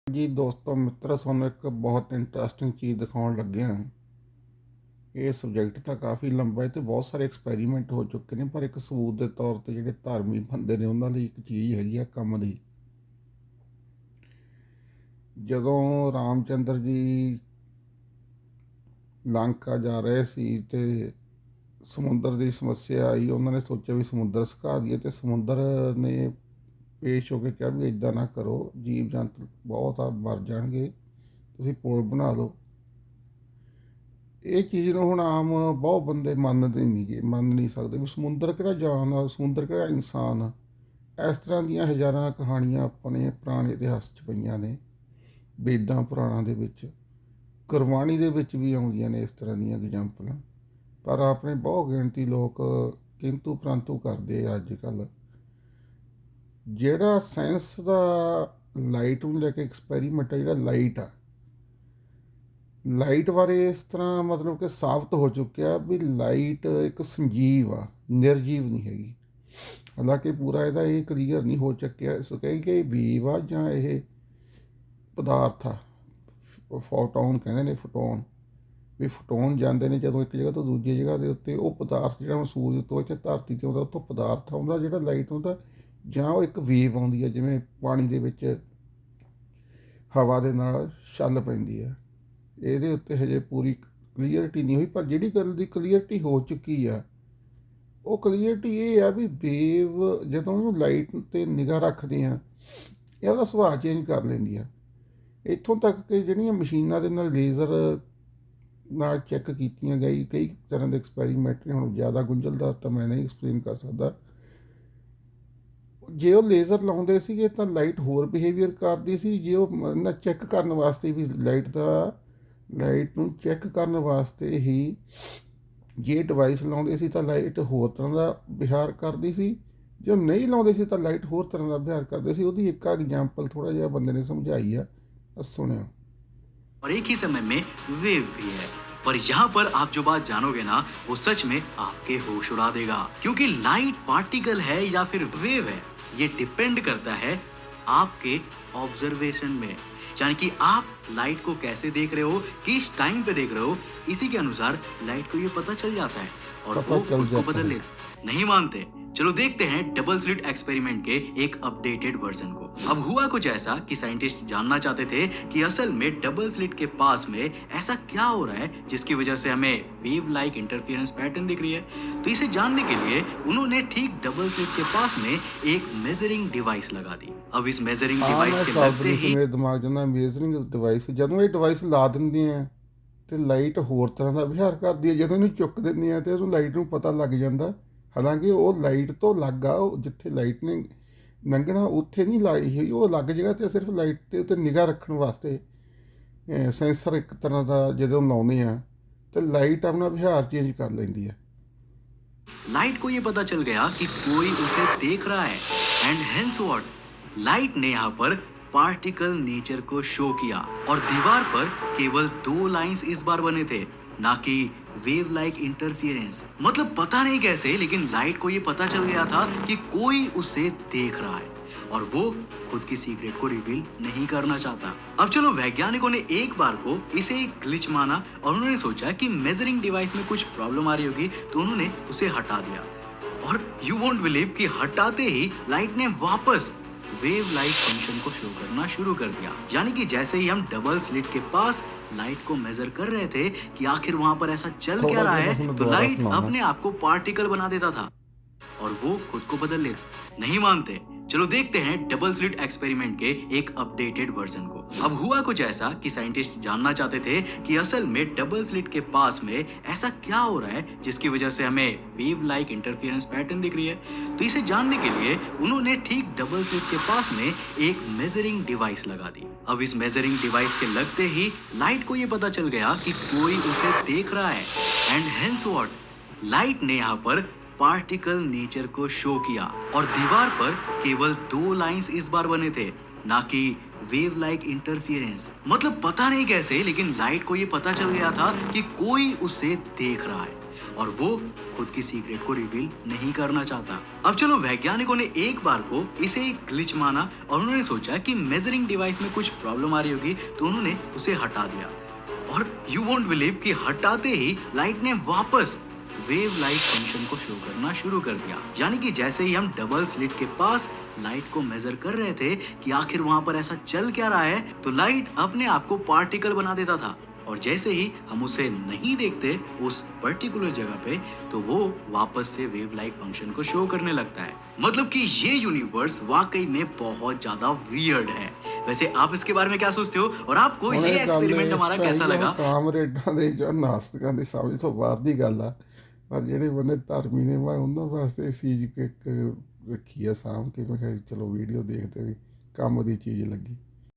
ਜੀ ਦੋਸਤੋ ਮਿੱਤਰੋ, ਤੁਹਾਨੂੰ ਇੱਕ ਬਹੁਤ ਇੰਟਰਸਟਿੰਗ ਚੀਜ਼ ਦਿਖਾਉਣ ਲੱਗਿਆ ਹਾਂ। ਇਹ ਸਬਜੈਕਟ ਤਾਂ ਕਾਫੀ ਲੰਬਾ ਹੈ ਤੇ ਬਹੁਤ ਸਾਰੇ ਐਕਸਪੈਰੀਮੈਂਟ ਹੋ ਚੁੱਕੇ ਨੇ, ਪਰ ਇੱਕ ਸਬੂਤ ਦੇ ਤੌਰ ਤੇ ਜਿਹੜੇ ਧਾਰਮਿਕ ਬੰਦੇ ਨੇ ਉਹਨਾਂ ਲਈ ਇੱਕ ਚੀਜ਼ ਹੈਗੀ ਆ ਕੰਮ ਦੀ। ਜਦੋਂ ਰਾਮਚੰਦਰ ਜੀ ਲੰਕਾ ਜਾ ਰਹੇ ਸੀ ਤੇ ਸਮੁੰਦਰ ਦੀ ਸਮੱਸਿਆ ਆਈ, ਉਹਨਾਂ ਨੇ ਸੋਚਿਆ ਵੀ ਸਮੁੰਦਰ ਸੁਕਾ ਦਈਏ, ਤੇ ਸਮੁੰਦਰ ਨੇ ਪੇਸ਼ ਹੋ ਕੇ ਕਿਹਾ ਵੀ ਇੱਦਾਂ ਨਾ ਕਰੋ, ਜੀਵ ਜੰਤੂ ਬਹੁਤ ਆ ਮਰ ਜਾਣਗੇ, ਤੁਸੀਂ ਪੁਲ ਬਣਾ ਲਓ। ਇਹ ਚੀਜ਼ ਨੂੰ ਹੁਣ ਆਮ ਬਹੁਤ ਬੰਦੇ ਮੰਨਦੇ ਨਹੀਂ ਗੇ, ਮੰਨ ਨਹੀਂ ਸਕਦੇ ਵੀ ਸਮੁੰਦਰ ਕਿਹੜਾ ਜਾਨ ਆ, ਸਮੁੰਦਰ ਕਿਹੜਾ ਇਨਸਾਨ ਆ। ਇਸ ਤਰ੍ਹਾਂ ਦੀਆਂ ਹਜ਼ਾਰਾਂ ਕਹਾਣੀਆਂ ਆਪਣੇ ਪੁਰਾਣੇ ਇਤਿਹਾਸ 'ਚ ਪਈਆਂ ਨੇ, ਵੇਦਾਂ ਪੁਰਾਣਾਂ ਦੇ ਵਿੱਚ, ਗੁਰਬਾਣੀ ਦੇ ਵਿੱਚ ਵੀ ਆਉਂਦੀਆਂ ਨੇ ਇਸ ਤਰ੍ਹਾਂ ਦੀਆਂ ਐਗਜ਼ਾਮਪਲਾਂ। ਪਰ ਆਪਣੇ ਬਹੁਤ ਗਿਣਤੀ ਲੋਕ ਕਿੰਤੂ ਪ੍ਰੰਤੂ ਕਰਦੇ ਆ ਅੱਜ ਕੱਲ੍ਹ। ਜਿਹੜਾ ਸਾਇੰਸ ਦਾ ਲਾਈਟ ਨੂੰ ਲੈ ਕੇ ਐਕਸਪੈਰੀਮੈਂਟ ਆ, ਜਿਹੜਾ ਲਾਈਟ ਬਾਰੇ ਇਸ ਤਰ੍ਹਾਂ ਮਤਲਬ ਕਿ ਸਾਬਤ ਹੋ ਚੁੱਕਿਆ ਵੀ ਲਾਈਟ ਇੱਕ ਸੰਜੀਵ ਆ, ਨਿਰਜੀਵ ਨਹੀਂ ਹੈਗੀ। ਹਾਲਾਂਕਿ ਪੂਰਾ ਇਹਦਾ ਇਹ ਕਲੀਅਰ ਨਹੀਂ ਹੋ ਚੁੱਕਿਆ ਇਸ ਕਹੀ ਕਿ ਇਹ ਵੇਵ ਆ ਜਾਂ ਇਹ ਪਦਾਰਥ ਆ। ਫੋਟੋਨ ਕਹਿੰਦੇ ਨੇ, ਫੋਟੋਨ ਵੀ ਫੋਟੋਨ ਜਾਂਦੇ ਨੇ ਜਦੋਂ ਇੱਕ ਜਗ੍ਹਾ ਤੋਂ ਦੂਜੀ ਜਗ੍ਹਾ ਦੇ ਉੱਤੇ, ਉਹ ਪਦਾਰਥ ਜਿਹੜਾ ਹੁਣ ਸੂਰਜ ਤੋਂ ਇੱਥੇ ਧਰਤੀ 'ਤੇ ਆਉਂਦਾ, ਉੱਥੋਂ ਪਦਾਰਥ ਆਉਂਦਾ ਜਿਹੜਾ ਲਾਈਟ ਆਉਂਦਾ, ਜਾਂ ਉਹ ਇੱਕ ਵੇਵ ਆਉਂਦੀ ਹੈ ਜਿਵੇਂ ਪਾਣੀ ਦੇ ਵਿੱਚ ਹਵਾ ਦੇ ਨਾਲ ਛੱਲ ਪੈਂਦੀ ਹੈ। ਇਹਦੇ ਉੱਤੇ ਹਜੇ ਪੂਰੀ ਕਲੀਅਰਟੀ ਨਹੀਂ ਹੋਈ, ਪਰ ਜਿਹੜੀ ਗੱਲ ਦੀ ਕਲੀਅਰਟੀ ਹੋ ਚੁੱਕੀ ਆ ਉਹ ਕਲੀਅਰਟੀ ਇਹ ਆ ਵੀ ਵੇਵ ਜਦੋਂ ਉਹਨੂੰ ਲਾਈਟ 'ਤੇ ਨਿਗਾਹ ਰੱਖਦੇ ਆ, ਇਹ ਉਹਦਾ ਸੁਭਾਅ ਚੇਂਜ ਕਰ ਲੈਂਦੀ ਆ। ਇੱਥੋਂ ਤੱਕ ਕਿ ਜਿਹੜੀਆਂ ਮਸ਼ੀਨਾਂ ਦੇ ਨਾਲ ਲੇਜ਼ਰ ਨਾਲ ਚੈੱਕ ਕੀਤੀਆਂ ਗਈ ਕਈ ਤਰ੍ਹਾਂ ਦੇ ਐਕਸਪੈਰੀਮੈਂਟ ਨੇ, ਹੁਣ ਜ਼ਿਆਦਾ ਗੁੰਝਲਦਾਰ ਤਾਂ ਮੈਂ ਨਹੀਂ ਐਕਸਪਲੇਨ ਕਰ ਸਕਦਾ। ਜੇ ਉਹ ਲੇਜ਼ਰ ਲਾਉਂਦੇ ਸੀਗੇ ਤਾਂ ਲਾਈਟ ਹੋਰ ਬਿਹੇਵੀਅਰ ਕਰਦੀ ਸੀ। ਜੇ ਉਹ ਨਾ ਚੈੱਕ ਕਰਨ ਵਾਸਤੇ ਵੀ ਲਾਈਟ ਨੂੰ ਚੈੱਕ ਕਰਨ ਵਾਸਤੇ ਹੀ ਜੇ ਡਿਵਾਈਸ ਲਾਉਂਦੇ ਸੀ ਤਾਂ ਲਾਈਟ ਹੋਰ ਤਰ੍ਹਾਂ ਦਾ ਵਿਹਾਰ ਕਰਦੀ ਸੀ। ਜੇ ਉਹ ਨਹੀਂ ਲਾਉਂਦੇ ਸੀ ਤਾਂ ਲਾਈਟ ਹੋਰ ਤਰ੍ਹਾਂ ਦਾ ਵਿਹਾਰ ਕਰਦੇ ਸੀ। ਉਹਦੀ ਇੱਕ ਐਗਜ਼ਾਮਪਲ ਥੋੜਾ ਜਿਹਾ ਬੰਦੇ ਨੇ ਸਮਝਾਈ ਆ, सुनो। और एक ही समय में वेव भी है। पर यहाँ पर आप जो बात जानोगे ना, वो सच में आपके होश उड़ा देगा, क्योंकि लाइट पार्टिकल है या फिर वेव है, ये डिपेंड करता है आपके ऑब्जर्वेशन में। यानी कि आप लाइट को कैसे देख रहे हो, किस टाइम पे देख रहे हो, इसी के अनुसार लाइट को ये पता चल जाता है और वो खुद को बदल लेता है। नहीं मानते? चलो देखते हैं डबल स्लिट एक्सपेरिमेंट के एक अपडेटेड वर्जन को। अब हुआ कुछ ऐसा कि साइंटिस्ट जानना चाहते थे कि असल में डबल स्लिट के पास में ऐसा क्या हो रहा है जिसकी वजह से हमें वेव लाइक इंटरफेरेंस पैटर्न दिख रही है। तो इसे जानने के लिए उन्होंने ठीक डबल स्लिट के पास में एक मेजरिंग डिवाइस लगा दी। अब इस मेजरिंग डिवाइस के लगते ही मेरे दिमाग च ना मेजरिंग डिवाइस, ਜਦੋਂ ਇਹ ਡਿਵਾਈਸ ਲਾ ਦਿੰਦੇ ਆ ਤੇ ਲਾਈਟ ਹੋਰ ਤਰ੍ਹਾਂ ਦਾ ਵਿਹਾਰ ਕਰਦੀ ਹੈ। ਜਦੋਂ ਇਹਨੂੰ ਚੁੱਕ ਦਿੰਦੇ ਆ ਤੇ ਉਹਨੂੰ ਲਾਈਟ ਨੂੰ ਪਤਾ ਲੱਗ ਜਾਂਦਾ। ਹਾਲਾਂਕਿ ਉਹ ਲਾਈਟ ਤੋਂ ਲੱਗ ਆ, ਜਿੱਥੇ ਲਾਈਟ ਨੇ ਲੰਘਣਾ ਉੱਥੇ ਨਹੀਂ ਲਾਈ ਹੋਈ, ਉਹ ਅਲੱਗ ਜਗ੍ਹਾ 'ਤੇ ਸਿਰਫ ਲਾਈਟ ਦੇ ਉੱਤੇ ਨਿਗਾਹ ਰੱਖਣ ਵਾਸਤੇ ਸੈਂਸਰ ਇੱਕ ਤਰ੍ਹਾਂ ਦਾ ਜਦੋਂ ਲਾਉਂਦੇ ਆ तो लाइट अपना व्यवहार चेंज कर लेती है। लाइट को ये पता चल गया कि कोई उसे देख रहा है एंड हेंस व्हाट, लाइट ने यहाँ पर पार्टिकल नेचर को शो किया और दीवार पर केवल 2 लाइंस इस बार बने थे, ना कि वेव लाइक इंटरफियरेंस। मतलब पता नहीं कैसे, लेकिन लाइट को ये पता चल गया था कि कोई उसे देख रहा है और वो खुद की सीक्रेट को रिवील नहीं करना चाहता। अब चलो, वैज्ञानिकों ने एक बार को इसे एक ग्लिच माना और उन्होंने सोचा कि मेजरिंग डिवाइस में कुछ प्रॉब्लम आ रही होगी, तो उन्होंने उसे हटा दिया। और यू वोंट बिलीव कि हटाते ही लाइट ने वापस वेव लाइक फंक्शन को शो करना शुरू कर दिया। यानी कि जैसे ही हम डबल स्लिट के पास लाइट को मेजर कर रहे थे कि आखिर वहां पर ऐसा चल क्या रहा है, तो लाइट अपने आप को पार्टिकल बना देता था और वो खुद को बदल लेता। नहीं मानते? चलो देखते हैं डबल स्लिट एक्सपेरिमेंट के एक अपडेटेड वर्जन को। अब हुआ कुछ ऐसा कि साइंटिस्ट जानना चाहते थे कि असल में डबल स्लिट के पास में ऐसा क्या हो रहा है जिसकी वजह से हमें वेव लाइक इंटरफेरेंस पैटर्न दिख रही है। तो इसे जानने के लिए उन्होंने ठीक डबल स्लिट के पास में एक मेजरिंग डिवाइस लगा दी। अब इस मेजरिंग डिवाइस के लगते ही लाइट को ये पता चल गया कि कोई उसे देख रहा है एंड हेंस व्हाट, लाइट ने यहाँ पर पार्टिकल नेचर को शो किया और दीवार पर केवल 2 लाइंस इस बार बने थे, ना कि वेव लाइक इंटरफियरेंस। मतलब पता नहीं कैसे, लेकिन लाइट को ये पता चल गया था कि कोई उसे देख रहा है और वो खुद की सीक्रेट को रिवील नहीं करना चाहता। अब चलो, वैज्ञानिकों ने एक बार को इसे एक ग्लिच माना और उन्होंने सोचा कि मेजरिंग डिवाइस में कुछ प्रॉब्लम आ रही होगी, तो उन्होंने उसे हटा दिया। और यू वोंट बिलीव कि हटाते ही लाइट ने वापस वेव लाइट फंक्शन को शो करना शुरू कर दिया। यानी कि जैसे ही हम डबल स्लिट के पास लाइट को मेजर कर रहे थे कि आखिर वहां पर ऐसा चल क्या रहा है, तो लाइट अपने आप को पार्टिकल बना देता था। और जैसे ही हम उसे नहीं देखते उस पर्टिकुलर जगह पे, तो वो वापस से वेव लाइट फंक्शन को शो करने लगता है। मतलब कि ये यूनिवर्स वाकई में बहुत ज्यादा वियर्ड है। वैसे आप इसके बारे में क्या सोचते हो, और आपको ਹੁਣ ये ਇਹ ਗੱਲ एक्सपेरिमेंट ਇਸ हमारा ਤਰ੍ਹਾਂ कैसा ਹੈਗੀ ਆ, ਹੁਣ लगा? ਕਾਮਰੇਡਾਂ ਦੇ ਜਾਂ ਨਾਸਤਿਕਾਂ ਦੀ ਸਮਝ ਤੋਂ ਬਾਹਰ ਦੀ ਗੱਲ ਆ, ਪਰ ਜਿਹੜੇ ਬੰਦੇ ਧਰਮੀ ਨੇ ਮੈਂ ਉਹਨਾਂ ਵਾਸਤੇ ਇਸ ਚੀਜ਼ ਇੱਕ ਰੱਖੀ ਆ ਸਾਂਭ ਕੇ। ਮੈਂ ਕਿਹਾ ਚਲੋ ਵੀਡੀਓ ਦੇਖਦੇ ਸੀ, ਕੰਮ ਦੀ ਚੀਜ਼ ਲੱਗੀ।